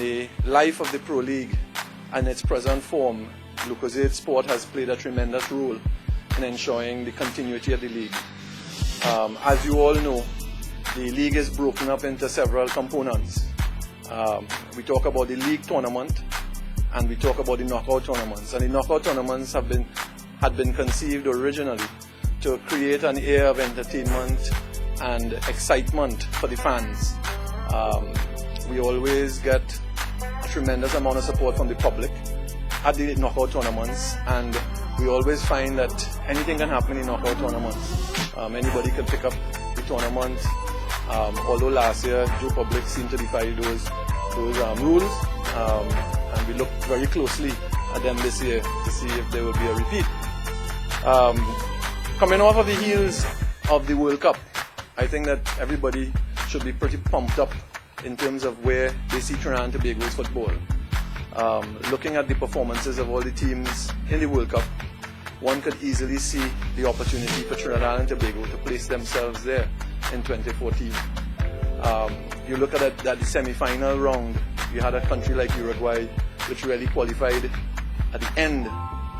the life of the Pro League and its present form, Lucozade Sport has played a tremendous role in ensuring the continuity of the league. As you all know, the league is broken up into several components. We talk about the league tournament and we talk about the knockout tournaments. And the knockout tournaments had been conceived originally to create an air of entertainment and excitement for the fans. We always get a tremendous amount of support from the public at the knockout tournaments, and we always find that anything can happen in knockout tournaments. Anybody can pick up the tournament. Although last year Joe Public seemed to defy those rules, and we looked very closely at them this year to see if there would be a repeat. Coming off of the heels of the World Cup, I think that everybody should be pretty pumped up in terms of where they see Trinidad and Tobago's football. Looking at the performances of all the teams in the World Cup, one could easily see the opportunity for Trinidad and Tobago to place themselves there in 2014. You look at it, at the semi-final round, you had a country like Uruguay which really qualified at the end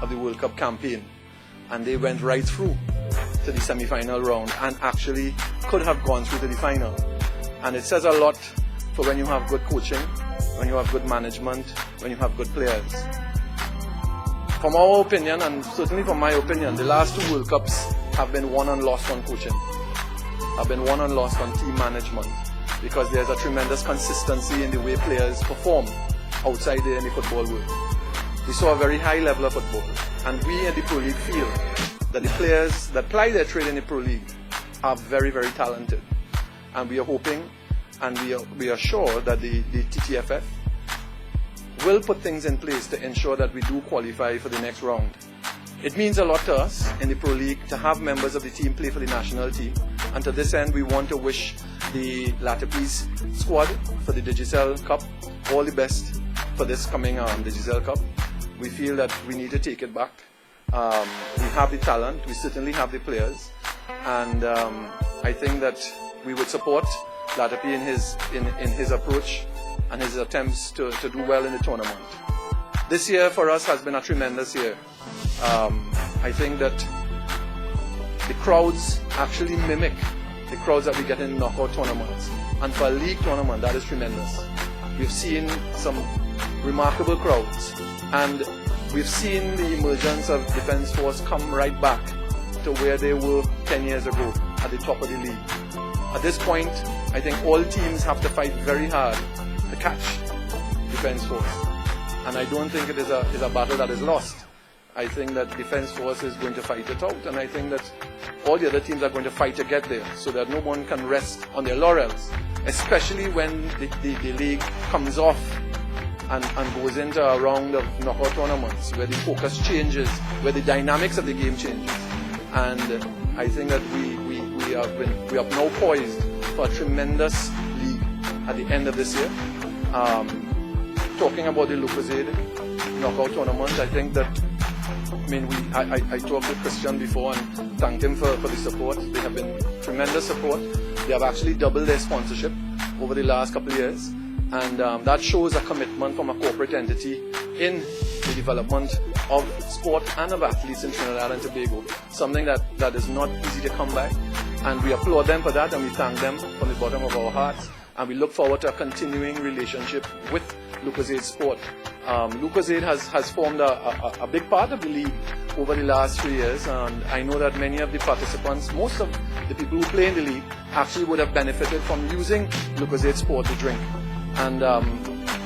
of the World Cup campaign, and they went right through to the semi-final round and actually could have gone through to the final. And it says a lot for when you have good coaching, when you have good management, when you have good players. From our opinion, and certainly from my opinion, the last two World Cups have been won and lost on coaching, have been won and lost on team management, because there's a tremendous consistency in the way players perform outside there in the football world. We saw a very high level of football, and we in the Pro League feel that the players that ply their trade in the Pro League are very, very talented. And we are hoping and we are sure that the TTFF will put things in place to ensure that we do qualify for the next round. It means a lot to us in the Pro League to have members of the team play for the national team, and to this end we want to wish the Latapis squad for the Digicel Cup all the best for this coming Digicel Cup. We feel that we need to take it back. We have the talent, we certainly have the players, and I think that we would support Latapi in his approach and his attempts to do well in the tournament. This year for us has been a tremendous year. I think that the crowds actually mimic the crowds that we get in knockout tournaments, and for a league tournament that is tremendous. We've seen some remarkable crowds, and we've seen the emergence of Defence Force come right back to where they were 10 years ago at the top of the league. At this point, I think all teams have to fight very hard to catch Defence Force, and I don't think it is a battle that is lost. I think that Defence Force is going to fight it out, and I think that all the other teams are going to fight to get there, so that no one can rest on their laurels, especially when the league comes off and goes into a round of knockout tournaments where the focus changes, where the dynamics of the game changes. And I think that we have now poised for a tremendous league at the end of this year. Talking about the Lucozade knockout tournament, I think that, I talked with Christian before and thanked him for the support. They have been tremendous support. They have actually doubled their sponsorship over the last couple of years, and that shows a commitment from a corporate entity in the development of sport and of athletes in Trinidad and Tobago, something that is not easy to come by, and we applaud them for that, and we thank them from the bottom of our hearts, and we look forward to a continuing relationship with Lucozade Sport. Lucozade has formed a big part of the league over the last 3 years, and I know that many of the participants, most of the people who play in the league, actually would have benefited from using Lucozade Sport to drink. And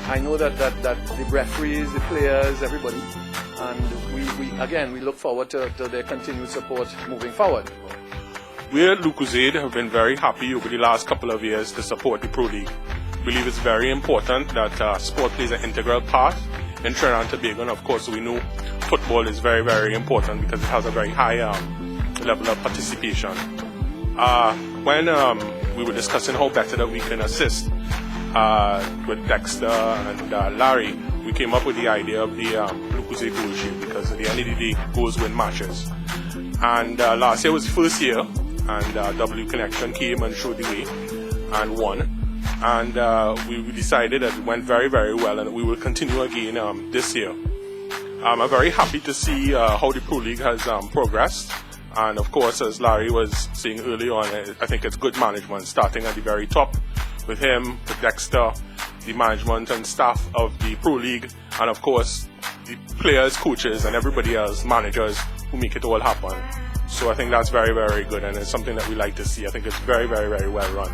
I know that the referees, the players, everybody, and we look forward to their continued support moving forward. We at Lucozade have been very happy over the last couple of years to support the Pro League. We believe it's very important that sport plays an integral part in Trinidad and Tobago, and of course we know football is very, very important because it has a very high level of participation. When we were discussing how better that we can assist with Dexter and Larry, we came up with the idea of the Lucozade Goal Shield, because at the end of the day, goals win matches. And last year was the first year, and W Connection came and showed the way and won. and we decided that it went very, very well, and we will continue again this year. I'm very happy to see how the Pro League has progressed, and of course, as Larry was saying early on, I think it's good management, starting at the very top with him, with Dexter, the management and staff of the Pro League, and of course, the players, coaches, and everybody else, managers, who make it all happen. So I think that's very, very good, and it's something that we like to see. I think it's very, very, very well run.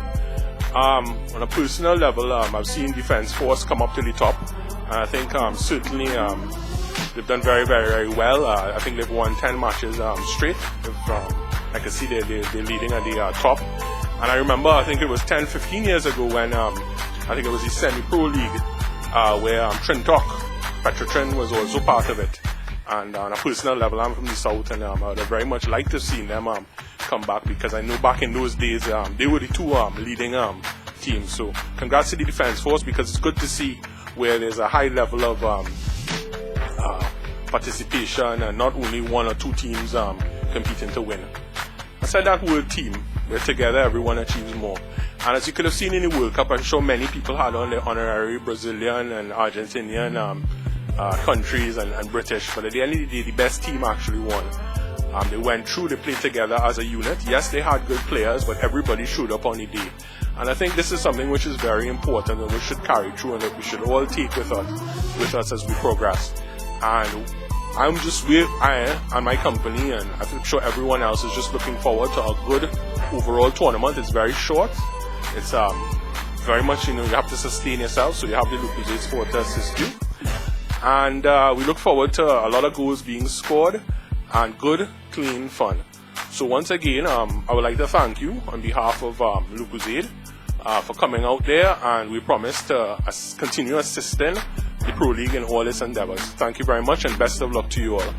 On a personal level, I've seen Defence Force come up to the top, and I think certainly they've done very, very, very well. I think they've won 10 matches straight. I can see they're leading at the top. And I remember, I think it was 10, 15 years ago when I think it was the Semi-Pro League where Trintock, Petra Trin was also part of it. And on a personal level, I'm from the South, and I would have very much liked to have seen them come back, because I know back in those days they were the two leading teams. So congrats to the Defence Force, because it's good to see where there's a high level of participation and not only one or two teams competing to win. I said that word team, where together everyone achieves more. And as you could have seen in the World Cup, I'm sure many people had on the honorary Brazilian and Argentinian countries and British, but at the end of the day, the best team actually won. They went through, they played together as a unit. Yes, they had good players, but everybody showed up on the day. And I think this is something which is very important and we should carry through, and that we should all take with us as we progress. And I'm just where I and my company, and I'm sure everyone else is just looking forward to a good overall tournament. It's very short. It's very much, you have to sustain yourself, so you have the Lucozade Sport to assist you. And we look forward to a lot of goals being scored and good, clean fun. So once again, I would like to thank you on behalf of Lucozade for coming out there, and we promise to continue assisting the Pro League in all its endeavors. Thank you very much, and best of luck to you all.